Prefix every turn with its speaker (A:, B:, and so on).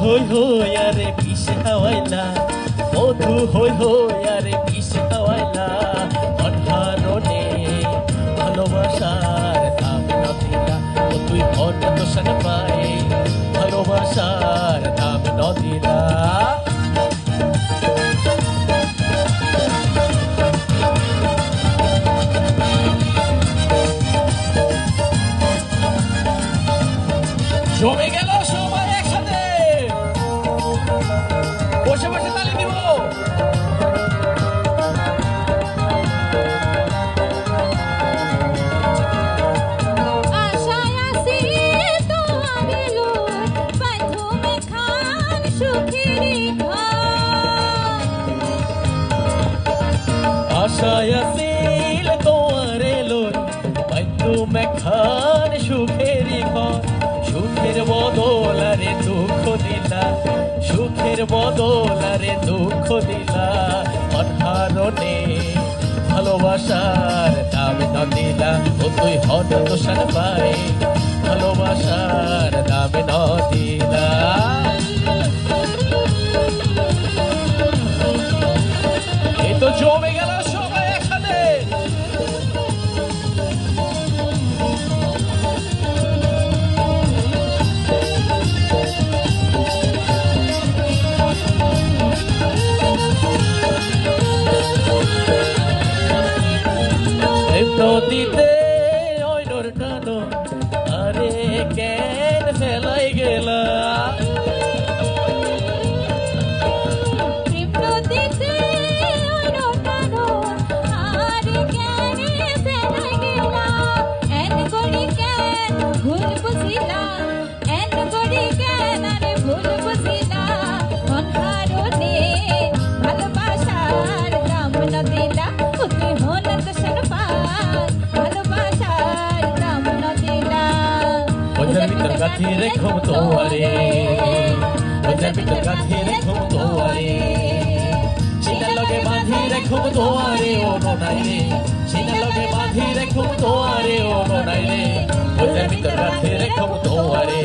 A: হই হই আরে পিছে হাওয়াইলা মধু হই হই আরে পিছে হাওয়াইলা অনহারনে ভালোবাসার দাম না দিলা ও তুই অনন্ত সন পায়ে ভালোবাসার দাম না দিলা জমে গেল সবাই একসাথে বসে বসে তালি দিব
B: আশায় আছি তো আমি লোর বাঁধুমে খান সুখেরি
A: আশায় আছিল তোমারে লই বাঁধুমে খান সুখেরি ঘর সুখের বদলারে দুঃখ দিলা সুখের বদলারে দুঃখ দিলা অনহারনে ভালোবাসার দাম না দিলা ও তুই হঠাৎ দোষার পায়ে ভালোবাসার দাম না দিলা এই তো জমে গেল সবাই একসাথে নদীতে ওই নোর টানো আরে কেন ফেলাই গেলা
B: প্রেম নদীতে ওই রটানো আর কেনে ফেলাই গেলা এন করি কেন ভুল বুঝিলা এন করি কেন আরে ভুল বুঝিলা অনহারনে ভালোবাসার দাম না দিলা ও তুই হনত সরপাল ভালোবাসার দাম না দিলা
A: ওদের ভিতর গাথি রেখো তোয়ারে ওদের ভিতর গাথি রেখো তোয়ারে সিনা লগে বাঁধি রেখো তোয়ারে ও নোনাই রে সিনা লগে বাঁধি রেখো তোয়ারে ও নোনাই রে ওদের ভিতর গাথি রেখো তোয়ারে